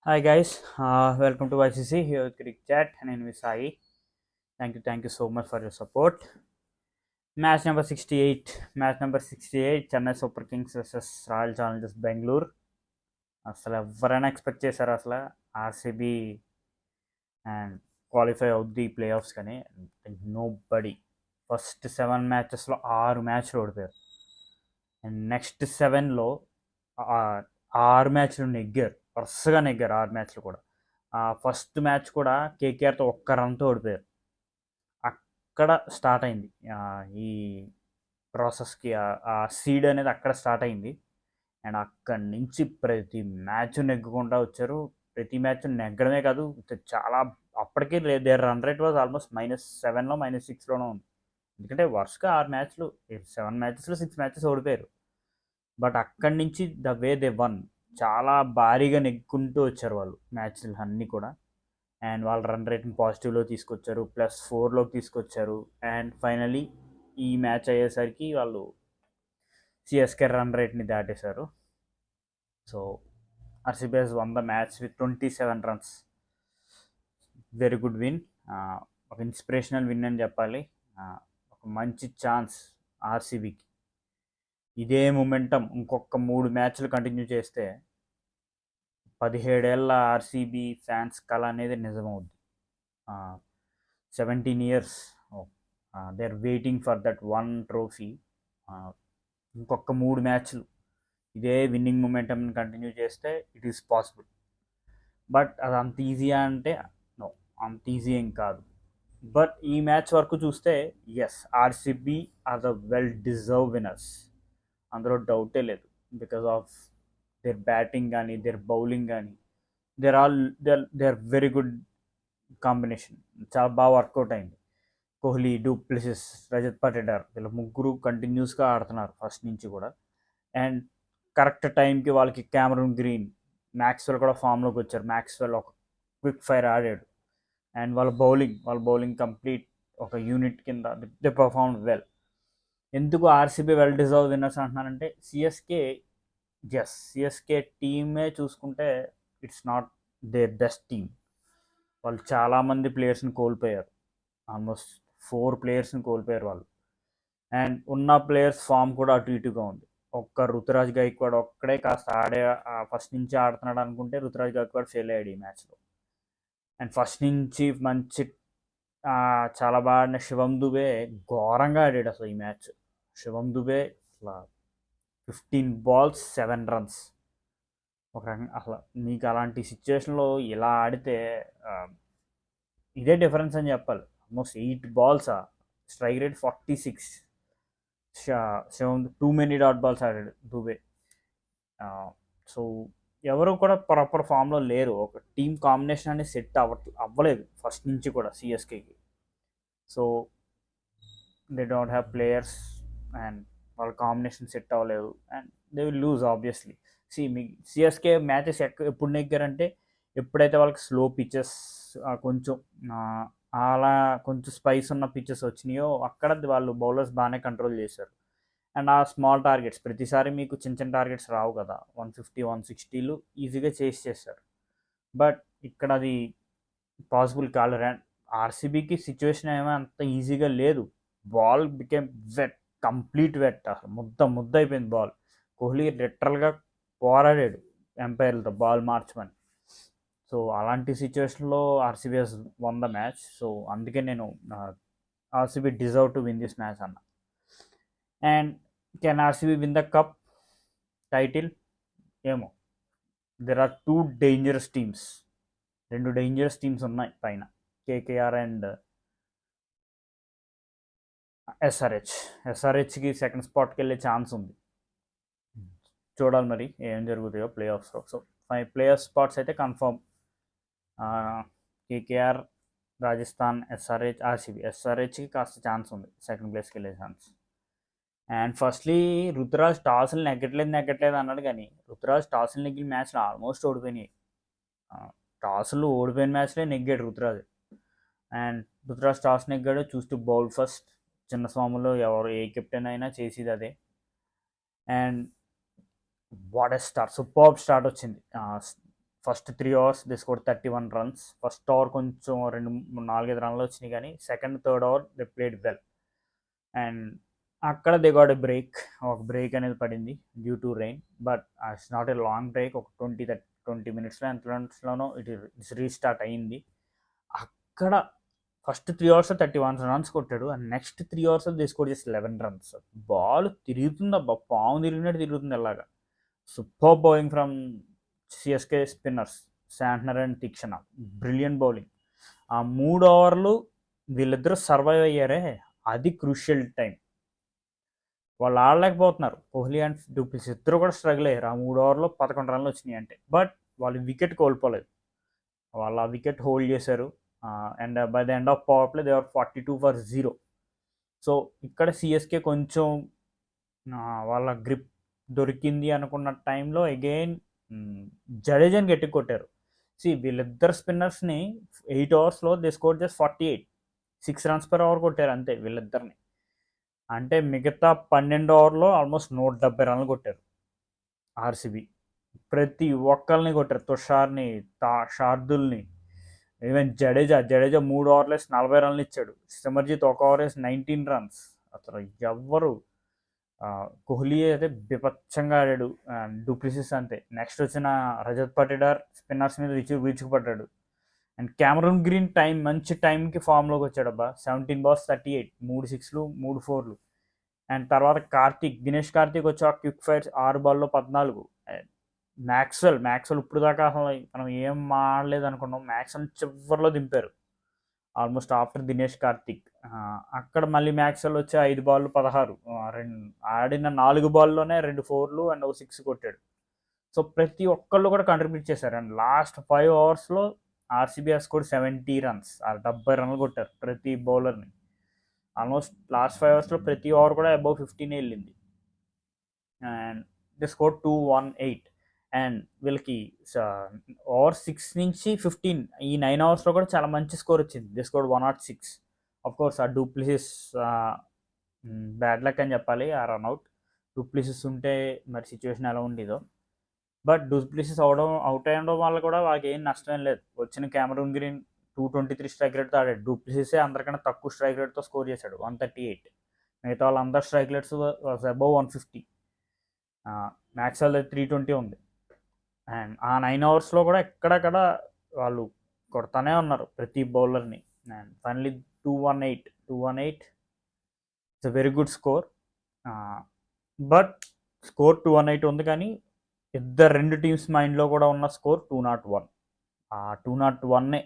Hi guys, welcome to YCC here with Cricket Chat and in Sai. Thank you so much for your support. Match number 68. Match number 68. Chennai Super Kings versus Royal Challengers Bangalore. అసలు ఎవరైనా expect చేశారు అసలు RCB and qualify అవుద్ది play offs కానీ no body. First 7 మ్యాచెస్లో 6 మ్యాచ్లు ఓడిపోయారు and next 7లో 6 మ్యాచ్లు నెగ్గారు, వరుసగా నెగ్గారు 6 మ్యాచ్లు కూడా. ఫస్ట్ మ్యాచ్ కూడా కేకేఆర్తో ఒక్క రన్తో ఓడిపోయారు. అక్కడ స్టార్ట్ అయింది ఈ ప్రాసెస్కి. ఆ సీడ్ అనేది అక్కడ స్టార్ట్ అయింది అండ్ అక్కడి నుంచి ప్రతి మ్యాచ్ నెగ్గుకుంటూ వచ్చారు. ప్రతి మ్యాచ్ నెగ్గడమే కాదు, చాలా అప్పటికే their run rate was almost -7లో -6లోనో ఉంది. ఎందుకంటే వరుసగా 6 మ్యాచ్లు 7 మ్యాచెస్లో 6 మ్యాచెస్ ఓడిపోయారు. బట్ అక్కడి నుంచి ద వే దే వన్, చాలా భారీగా నెగ్గుకుంటూ వచ్చారు వాళ్ళు మ్యాచ్లు అన్నీ కూడా. అండ్ వాళ్ళ రన్ రేట్ని పాజిటివ్లో తీసుకొచ్చారు, +4లోకి తీసుకొచ్చారు. అండ్ ఫైనలీ ఈ మ్యాచ్ అయ్యేసరికి వాళ్ళు సిఎస్కే రన్ రేట్ని దాటేశారు. So RCB has won the match with 27 runs. Very good win, ఒక ఇన్స్పిరేషనల్ విన్ అని చెప్పాలి. ఒక మంచి ఛాన్స్ ఆర్సీబీకి. ఇదే మొమెంటం ఇంకొక 3 మ్యాచ్లు కంటిన్యూ చేస్తే 17 ఏళ్ళ ఆర్సీబీ ఫ్యాన్స్ కళ అనేది నిజమవుద్ది. 17 years they are waiting for that one trophy. ఇంకొక 3 మ్యాచ్లు ఇదే విన్నింగ్ మొమెంటం కంటిన్యూ చేస్తే ఇట్ ఈస్ పాసిబుల్. బట్ అది అంత ఈజీయా అంటే నో, అంత ఈజీ ఏం కాదు. బట్ ఈ మ్యాచ్ వరకు చూస్తే yes, RCB are the well deserve winners, అందులో డౌటే లేదు. బికాస్ ఆఫ్ దేర్ బ్యాటింగ్ కానీ దేర్ బౌలింగ్ కానీ they are very good combination. చాలా బాగా వర్కౌట్ అయింది. కోహ్లీ, డూప్లెసిస్, రజత్ పటిదార్ వీళ్ళ ముగ్గురు కంటిన్యూస్గా ఆడుతున్నారు ఫస్ట్ నుంచి కూడా. అండ్ కరెక్ట్ టైంకి వాళ్ళకి క్యామరూన్ గ్రీన్, మ్యాక్స్వెల్ కూడా ఫామ్లోకి వచ్చారు. మ్యాక్స్వెల్ ఒక క్విక్ ఫైర్ ఆడాడు. అండ్ వాళ్ళ బౌలింగ్ కంప్లీట్ ఒక యూనిట్ కింద దే పర్ఫార్మ్ వెల్. ఎందుకు ఆర్సీబీ వెల్ డిజర్వ్ విన్నర్స్ అంటున్నానంటే సిఎస్కే టీమే చూసుకుంటే it's not their best team. వాళ్ళు చాలామంది ప్లేయర్స్ని కోల్పోయారు, ఆల్మోస్ట్ 4 ప్లేయర్స్ని కోల్పోయారు వాళ్ళు. అండ్ ఉన్న ప్లేయర్స్ ఫామ్ కూడా అటు ఇటుగా ఉంది. ఒక్క రుతురాజ్ గైక్వాడ్ ఒక్కడే కాస్త ఫస్ట్ నుంచి ఆడుతున్నాడు అనుకుంటే రుతురాజ్ గైక్వాడ్ ఫెయిల్ అయ్యాడు ఈ మ్యాచ్లో. అండ్ ఫస్ట్ నుంచి మంచి చాలా బాగా ఆడిన శివం దుబే ఘోరంగా ఆడాడు అసలు ఈ మ్యాచ్. శివం దుబే అసలు 15 బాల్స్ 7 రన్స్. ఒక రకంగా అసలు మీకు అలాంటి సిచ్యువేషన్లో ఇలా ఆడితే ఇదే డిఫరెన్స్ అని చెప్పాలి. Almost 8 balls, strike rate 46. Shivam 2 many dot balls ఆడాడు దుబే. సో ఎవరు కూడా ప్రాపర్ ఫామ్లో లేరు. ఒక టీమ్ కాంబినేషన్ అనేది సెట్ అవ్వలేదు ఫస్ట్ నుంచి కూడా సిఎస్కేకి. So they don't have players and వాళ్ళ కాంబినేషన్ సెట్ అవ్వలేదు and they will lose obviously. మీ సిఎస్కే మ్యాచెస్ ఎప్పుడు నెగ్గారంటే ఎప్పుడైతే వాళ్ళకి స్లో పిచెస్, కొంచెం అలా కొంచెం స్పైస్ ఉన్న పిచెస్ వచ్చినాయో అక్కడ వాళ్ళు బౌలర్స్ బాగానే కంట్రోల్ చేశారు. అండ్ ఆ స్మాల్ టార్గెట్స్ ప్రతిసారి మీకు చిన్న చిన్న టార్గెట్స్ రావు కదా, 150 160లు ఈజీగా చేస్తారు. బట్ ఇక్కడ అది పాసిబుల్ కాలేదు. అండ్ ఆర్సీబీకి సిచ్యువేషన్ ఏమో అంత ఈజీగా లేదు. Ball became wet, complete wet, ముద్ద అయిపోయింది బాల్. కోహ్లీ లిటరల్గా పోరాడాడు ఎంపైర్లతో బాల్ మార్చమని. సో అలాంటి సిచ్యువేషన్లో RCB has won the match. So అందుకే నేను RCB deserve to win this match అన్న. And can RCB win the cup title? ఏమో. There are 2 dangerous teams, 2 dangerous teams ఉన్నాయి పైన, కేకేఆర్ అండ్ ఎస్ఆర్హెచ్కి సెకండ్ స్పాట్కి వెళ్ళే ఛాన్స్ ఉంది. చూడాలి మరి ఏం జరుగుతాయో ప్లే ఆఫ్స్లో. సో 5 ప్లే ఆఫ్ స్పాట్స్ అయితే confirm. KKR, Rajasthan, SRH, RCB. ఎస్ఆర్హెచ్కి కాస్త ఛాన్స్ ఉంది సెకండ్ ప్లేస్కి వెళ్ళే ఛాన్స్. అండ్ ఫస్ట్లీ రుతురాజ్ టాస్లు నెగ్గట్లేదు అన్నాడు, కానీ రుతురాజ్ టాస్లు నెగ్గిన మ్యాచ్లు ఆల్మోస్ట్ ఓడిపోయినాయి. టాస్లు ఓడిపోయిన మ్యాచ్లే నెగ్గాడు రుతురాజ్. అండ్ రుతురాజ్ టాస్ నెగ్గాడు, చూస్తూ బౌల్ ఫస్ట్. చిన్న స్వాములో ఏ కెప్టెన్ అయినా చేసేది అదే. And what a start, super start వచ్చింది. First 3 overs they score 31 runs. First over కొంచెం 4-5 రన్లు వచ్చినాయి, కానీ second third over they played well. And అక్కడ దే గాట్ ఎ బ్రేక్, ఒక బ్రేక్ అనేది పడింది due to rain. But it's not a long break, ఒక 20 మినిట్స్లో ఎంత రన్స్లోనో ఇట్స్ రీస్టార్ట్ అయ్యింది. అక్కడ ఫస్ట్ 3 ఓవర్స్ 31 రన్స్ కొట్టాడు, and next 3 overs they score చేసి 11 రన్స్. బాల్ తిరుగుతుంది అబ్బా, పాము తిరిగినట్టు తిరుగుతుంది అలాగా. Super bowling from CSK spinners Santner and Theekshana, brilliant bowling. ఆ 3 ఓవర్లు వీళ్ళిద్దరూ సర్వైవ్ అయ్యారే, అది క్రూషియల్ టైం. వాళ్ళు ఆడలేకపోతున్నారు, కోహ్లీ అండ్ డూప్లిసిస్ ఇద్దరు కూడా స్ట్రగుల్ అయ్యారు. ఆ 3 ఓవర్లో 11 రన్లు వచ్చినాయి అంటే, బట్ వాళ్ళు వికెట్ కోల్పోలేదు, వాళ్ళు ఆ వికెట్ హోల్డ్ చేశారు. And by the end of power play they are 42 for 0. So ఇక్కడ సిఎస్కే కొంచెం వాళ్ళ గ్రిప్ దొరికింది అనుకున్న టైంలో అగైన్ జడేజాని గట్టి కొట్టారు. వీళ్ళిద్దరు స్పిన్నర్స్ని 8 ఓవర్స్లో they score just 48, 6 runs per over కొట్టారు అంతే వీళ్ళిద్దరిని. అంటే మిగతా 12 ఓవర్లో ఆల్మోస్ట్ 170 రన్లు కొట్టారు ఆర్సీబీ. ప్రతి ఒక్కరిని కొట్టారు, తుషార్ని, షార్దుల్ని, ఈవెన్ జడేజా 3 ఓవర్లేసి 40 రన్లు ఇచ్చాడు. సిమర్జిత్ 1 ఓవర్ వేసి 19 రన్స్. అసలు ఎవ్వరు, కోహ్లీ అయితే బిపచ్చంగా ఆడాడు, డూప్లిసిస్ అంతే. నెక్స్ట్ వచ్చిన రజత్ పటిదార్ స్పిన్నర్స్ మీద విరుచుకుపడ్డాడు. అండ్ క్యామరూన్ గ్రీన్ మంచి టైంకి ఫామ్లోకి వచ్చాడు అబ్బా. 17 balls 38, 3 6లు 3 4లు. అండ్ తర్వాత దినేష్ కార్తీక్ వచ్చి ఆ క్విక్ ఫైర్స్ 6 బాల్లో 14. మ్యాక్స్వెల్ ఇప్పుడు దాకా అసలు మనం ఏం ఆడలేదు అనుకున్నాం, మ్యాక్స్వెల్ చివరిలో దింపారు ఆల్మోస్ట్ ఆఫ్టర్ దినేష్ కార్తీక్. అక్కడ మళ్ళీ మ్యాక్స్వెల్ వచ్చి 5 balls 16, ఆడిన 4 balls 2 4లు అండ్ 6 కొట్టాడు. సో ప్రతి ఒక్కళ్ళు కూడా కంట్రిబ్యూట్ చేశారు. అండ్ లాస్ట్ 5 ఓవర్స్లో ఆర్సీబీ స్కోర్ 70 రన్స్, 70 రన్లు కొట్టారు ప్రతి బౌలర్ని. ఆల్మోస్ట్ లాస్ట్ 5 ఓవర్స్లో ప్రతి ఓవర్ కూడా అబౌవ్ 15 వెళ్ళింది. And they score 218. అండ్ వీళ్ళకి ఓవర్ 6 నుంచి 15 ఈ 9 ఓవర్స్లో కూడా చాలా మంచి స్కోర్ వచ్చింది. They score 106. ఆఫ్ కోర్స్ ఆ డూప్లిసిస్ బ్యాడ్ లక్ అని చెప్పాలి, ఆ రన్అట్. డూప్లిసిస్ ఉంటే మరి సిచ్యువేషన్ ఎలా ఉండేదో. బట్ డూప్లిసిస్ అవుట్ అయ్యడం వల్ల కూడా వాళ్ళకి ఏం నష్టం లేదు. వచ్చిన క్యామరూన్ గ్రీన్ 223 స్ట్రైక్ రేట్తో ఆడాడు. డూప్లిసిసే అందరికన్నా తక్కువ స్ట్రైక్ రేట్తో స్కోర్ చేశాడు, 138. మిగతా వాళ్ళందరూ strike rates was above 150. Maxwell 320 ఉంది. అండ్ ఆ 9 ఓవర్స్లో కూడా ఎక్కడక్కడ వాళ్ళు కొడతానే ఉన్నారు ప్రతి బౌలర్ని. And finally 218 it's a very good score. But score 218 ఉంది, కానీ రెండు టీమ్స్ మైండ్లో కూడా ఉన్న స్కోర్ 201. ఆ 201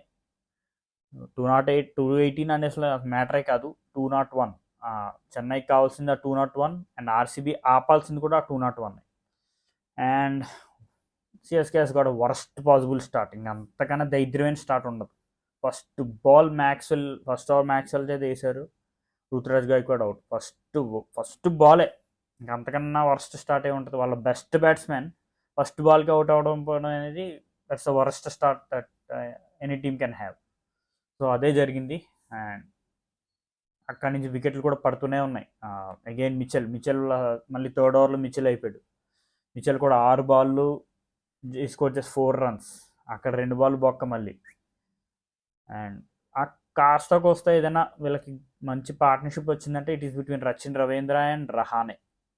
208 218 అనే అసలు మ్యాటరే కాదు, 201. చెన్నైకి కావాల్సింది ఆ 201, అండ్ ఆర్సీబీ ఆపాల్సింది కూడా ఆ 201. And CSK has got worst possible starting, అంతకన్నా దైద్యమైన స్టార్ట్ ఉండదు. ఫస్ట్ ఓవర్ మ్యాక్స్వెల్ చేత వేశారు, రుతురాజ్ గైక్వాడ్ అవుట్ ఫస్ట్ బాలే. అంతకన్నా వరస్ట్ స్టార్ట్ అయి ఉంటుంది. వాళ్ళ బెస్ట్ బ్యాట్స్మెన్ ఫస్ట్ బాల్కి అవుట్ అవ్వడం అనేది that's the worst start that any team can have. So అదే జరిగింది. అండ్ అక్కడి నుంచి వికెట్లు కూడా పడుతూనే ఉన్నాయి. అగైన్ మిచెల్ మళ్ళీ థర్డ్ ఓవర్లో మిచెల్ అయిపోయాడు. మిచెల్ కూడా 6 balls స్కోర్ చేసి 4 runs. అక్కడ 2 balls బొక్క మళ్ళీ. అండ్ కాస్తకు వస్తే ఏదైనా వీళ్ళకి మంచి పార్ట్నర్షిప్ వచ్చిందంటే it is between Rachin Ravindra and Rahane.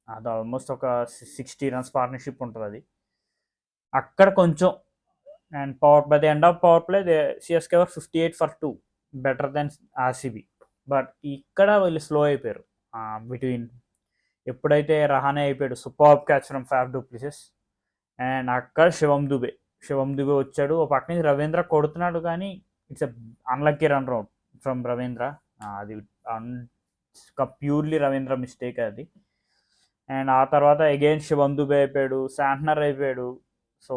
అది ఆల్మోస్ట్ ఒక 60 runs పార్ట్నర్షిప్ ఉంటుంది అది. అక్కడ కొంచెం. And by the end of power play CSK 58 for 2, better then RCB. But ఇక్కడ వీళ్ళు స్లో అయిపోయారు బిట్వీన్. ఎప్పుడైతే రహానే అయిపోయాడు, super catch from Faf du Plessis. And అక్కడ శివం దుబే వచ్చాడు. ఒక పక్క నుంచి రవీంద్ర కొడుతున్నాడు, కానీ it's a unlucky run out from Ravindra. అది ప్యూర్లీ రవీంద్ర మిస్టేక్ అది. అండ్ ఆ తర్వాత అగైన్ శివం దుబే అయిపోయాడు, శాంట్నర్ అయిపోయాడు. సో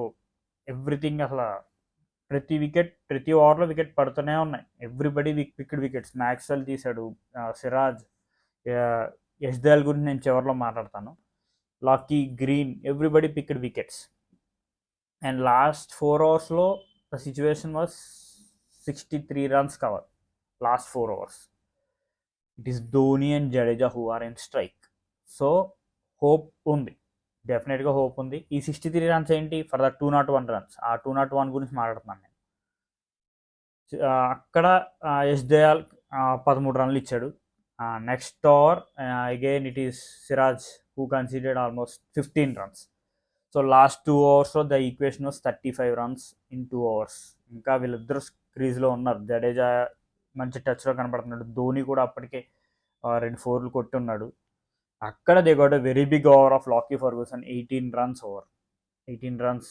ఎవ్రీథింగ్ అసలు ప్రతి ఓవర్లో వికెట్ పడుతూనే ఉన్నాయి. Everybody picked wickets. మ్యాక్స్వెల్ తీశాడు, సిరాజ్, యష్దయాల్ గురించి నేను చివరిలో మాట్లాడతాను, Lockie, Green, everybody picked wickets. And last 4 ఓవర్స్లో the situation was 63 runs cover last 4 overs. It is Dhoni and Jadeja who are in strike. So hope ఉంది డెఫినెట్గా హోప్ ఉంది. ఈ 63 రన్స్ ఏంటి ఫర్ ద 201 రన్స్, ఆ 201 గురించి మాట్లాడుతున్నాను నేను. అక్కడ యష్ దయాల్ 13 రన్లు ఇచ్చాడు. Next over again it is Siraj who considered almost 15 runs. So last 2 ఓవర్స్లో the equation was 35 runs in 2 overs. ఇంకా వీళ్ళిద్దరు క్రీజ్లో ఉన్నారు. జడేజా మంచి టచ్లో కనపడుతున్నాడు, ధోని కూడా అప్పటికే 2 4లు కొట్టి ఉన్నాడు. అక్కడ they got a very big over of Lockie Ferguson, 18 runs over. 18 runs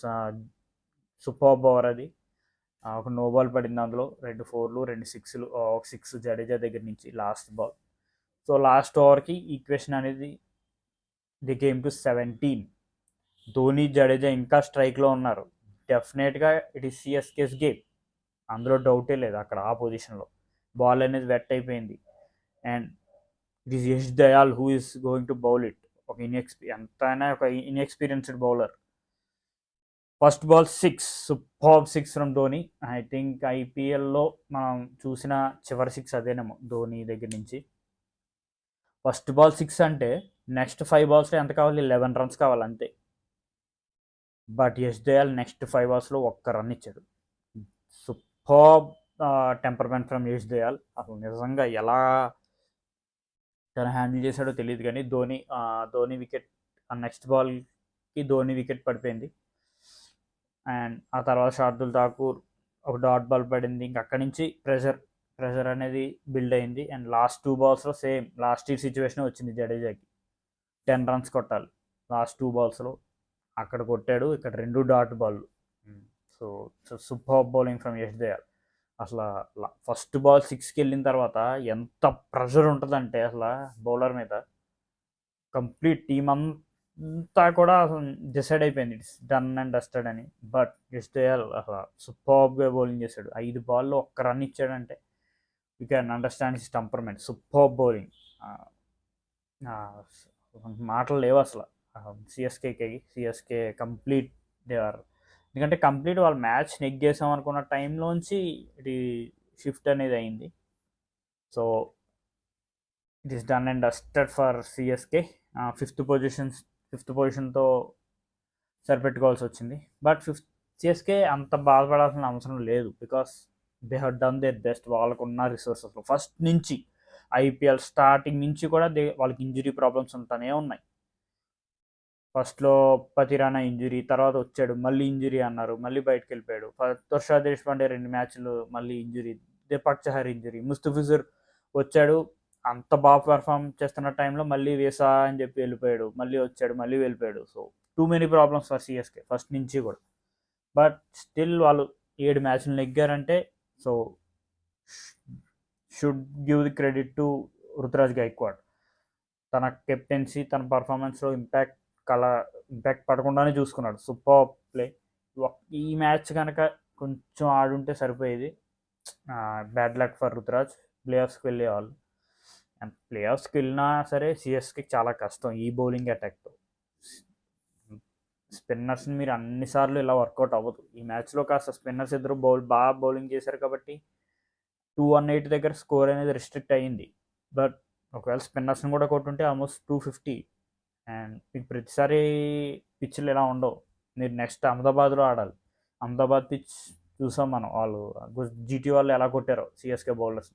super over అది. ఒక నో బాల్ పడింది, అందులో 2 4లు 2 6లు, ఒక 6 జడేజా దగ్గర నుంచి లాస్ట్ బాల్. సో లాస్ట్ ఓవర్కి ఈక్వేషన్ అనేది the game to 17. Dhoni Jadeja ఇంకా స్ట్రైక్లో ఉన్నారు. డెఫినెట్గా ఇట్ ఈస్ సిఎస్కేస్ గేమ్, అందులో డౌటే లేదు. అక్కడ ఆ పొజిషన్లో బాల్ అనేది వెట్ అయిపోయింది. And it is Yash Dayal who is going to bowl it. ఒక ఎంతైనా ఒక inexperienced bowler. First ball 6, super 6 from Dhoni. I think ఐపీఎల్లో మనం చూసిన చివరి 6 అదేనేమో ధోని దగ్గర నుంచి. ఫస్ట్ బాల్ 6 అంటే నెక్స్ట్ 5 బాల్స్లో ఎంత కావాలి? 11 రన్స్ కావాలి అంతే. బట్ యష్ దయాల్ నెక్స్ట్ 5 బాల్స్లో 1 రన్ ఇచ్చాడు. Super temperament from Yash Dayal. అసలు నిజంగా ఎలా తను హ్యాండిల్ చేశాడో తెలియదు, కానీ ధోని వికెట్, నెక్స్ట్ బాల్కి ధోని వికెట్ పడిపోయింది. అండ్ ఆ తర్వాత శార్దుల్ ఠాకూర్ ఒక డాట్ బాల్ పడింది. ఇంక అక్కడి నుంచి ప్రెషర్ అనేది బిల్డ్ అయింది. అండ్ లాస్ట్ 2 బాల్స్లో సేమ్ లాస్ట్ ఇయర్ సిచ్యువేషన్ వచ్చింది జడేజాకి. 10 రన్స్ కొట్టాలి లాస్ట్ 2 బాల్స్లో, అక్కడ కొట్టాడు. ఇక్కడ 2 dot ball. So super bowling from Yash Dayal. అసలు ఫస్ట్ బాల్ 6కి వెళ్ళిన తర్వాత ఎంత ప్రెషర్ ఉంటుందంటే అసలు బౌలర్ మీద, కంప్లీట్ టీమ్ అంతా కూడా అసలు డిసైడ్ అయిపోయింది ఇట్స్ డన్ అండ్ డస్టెడ్ అని. బట్ యష్ దయాల్ అసలు సూపర్గా బౌలింగ్ చేశాడు. 5 బాల్లో 1 రన్ ఇచ్చాడంటే you can understand his temperament. Super bowling, మాటలు లేవు అసలు. సిఎస్కే కంప్లీట్ దే ఆర్, ఎందుకంటే కంప్లీట్ వాళ్ళు మ్యాచ్ నెగ్గేసాం అనుకున్న టైంలోంచి ఇది షిఫ్ట్ అనేది అయింది. So it is done and dusted for CSK. Fifth పొజిషన్తో సరిపెట్టుకోవాల్సి వచ్చింది. బట్ సిఎస్కే అంత బాధపడాల్సిన అవసరం లేదు, because they have done their best. వాళ్ళకున్న రిసోర్సెస్లో ఫస్ట్ నుంచి ఐపీఎల్ స్టార్టింగ్ నుంచి కూడా వాళ్ళకి ఇంజరీ ప్రాబ్లమ్స్ ఉంటూనే ఉన్నాయి. ఫస్ట్లో పతిరానా ఇంజురీ, తర్వాత వచ్చాడు మళ్ళీ ఇంజురీ అన్నారు, మళ్ళీ బయటకు వెళ్ళిపోయాడు. తుషార్ దేశపాండే 2 మ్యాచ్లు మళ్ళీ ఇంజురీ, దీపక్ చహర్ ఇంజురీ, ముస్తఫిజుర్ వచ్చాడు అంత బాగా పెర్ఫామ్ చేస్తున్న టైంలో మళ్ళీ వేసా అని చెప్పి వెళ్ళిపోయాడు, మళ్ళీ వచ్చాడు మళ్ళీ వెళ్ళిపోయాడు. So too many problems for CSK first నుంచి కూడా. బట్ స్టిల్ వాళ్ళు 7 మ్యాచ్లు నెగ్గారంటే so should give the credit to Ruturaj Gaikwad. తన కెప్టెన్సీ, తన పర్ఫార్మెన్స్లో ఇంపాక్ట్ పడకుండానే చూసుకున్నాడు. Super play. ఈ మ్యాచ్ కనుక కొంచెం ఆడుంటే సరిపోయేది. Bad luck for Ruturaj. ప్లే ఆఫ్స్కి వెళ్ళేవాళ్ళు. అండ్ ప్లే ఆఫ్స్కి వెళ్ళినా సరే సిఎస్కి చాలా కష్టం ఈ బౌలింగ్ అటాక్తో. స్పిన్నర్స్ని మీరు అన్నిసార్లు ఇలా వర్కౌట్ అవ్వదు. ఈ మ్యాచ్లో కాస్త స్పిన్నర్స్ ఇద్దరు బాగా బౌలింగ్ చేశారు కాబట్టి 218 దగ్గర స్కోర్ అనేది రిస్ట్రిక్ట్ అయ్యింది. బట్ ఒకవేళ స్పిన్నర్స్ని కూడా కొట్టుంటే ఆల్మోస్ట్ 250. అండ్ మీకు ప్రతిసారి పిచ్లు ఇలా ఉండవు. మీరు నెక్స్ట్ అహ్మదాబాద్లో ఆడాలి. అహ్మదాబాద్ పిచ్ చూసాం మనం, వాళ్ళు జీటీ వాళ్ళు ఎలా కొట్టారో CSK bowlers.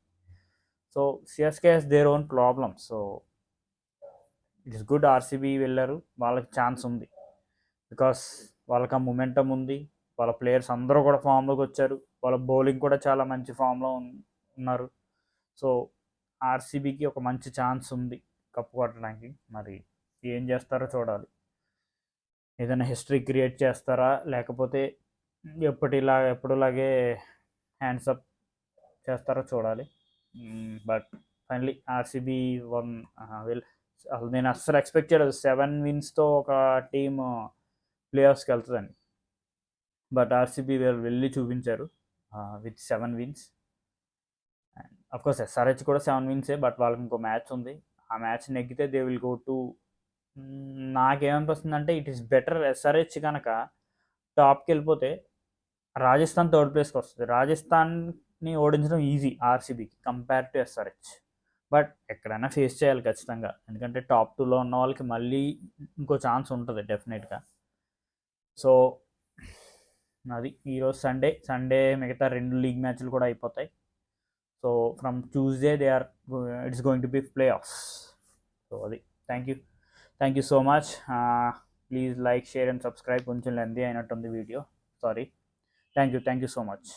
So CSK has their own problems. So it is good RCB వెళ్ళారు, వాళ్ళకి ఛాన్స్ ఉంది. బికాస్ వాళ్ళకి ఆ మొమెంటం ఉంది. వాళ్ళ ప్లేయర్స్ అందరూ కూడా ఫామ్లోకి వచ్చారు. వాళ్ళ బౌలింగ్ కూడా చాలా మంచి ఫామ్లో ఉన్నారు. సో ఆర్సీబీకి ఒక మంచి ఛాన్స్ ఉంది కప్పు కొట్టడానికి. మరి ఏం చేస్తారో చూడాలి. ఏదైనా హిస్టరీ క్రియేట్ చేస్తారా, లేకపోతే ఎప్పుడులాగే హ్యాండ్స్ అప్ చేస్తారో చూడాలి. బట్ ఫైనలీ ఆర్సీబీ అసలు నేను అస్సలు ఎక్స్పెక్ట్ చేయలేదు 7 విన్స్తో ఒక టీమ్ ప్లే ఆఫ్స్కి వెళ్తుందని. బట్ ఆర్సీబీ వెళ్ళి చూపించారు with 7 wins. And of course SRH కూడా 7 విన్సే, బట్ వాళ్ళకి ఇంకో మ్యాచ్ ఉంది. ఆ మ్యాచ్ నెగ్గితే దే విల్ గో టు, నాకేమనిపిస్తుంది అంటే ఇట్ ఈస్ బెటర్ ఎస్ఆర్హెచ్ కనుక టాప్కి వెళ్ళిపోతే రాజస్థాన్ 3rd ప్లేస్కి వస్తుంది. రాజస్థాన్ని ఓడించడం ఈజీ ఆర్సీబీకి కంపేర్ టు ఎస్ఆర్హెచ్. బట్ ఎక్కడైనా ఫేస్ చేయాలి ఖచ్చితంగా, ఎందుకంటే టాప్ 2లో ఉన్న వాళ్ళకి మళ్ళీ ఇంకో ఛాన్స్ ఉంటుంది డెఫినెట్గా. సో అది ఈరోజు సండే మిగతా 2 లీగ్ మ్యాచ్లు కూడా అయిపోతాయి. So from Tuesday it's going to be play offs. So అది thank you so much. Please like, share and subscribe. కొంచెం లెంతీ అయినట్టుంది video, sorry. Thank you so much.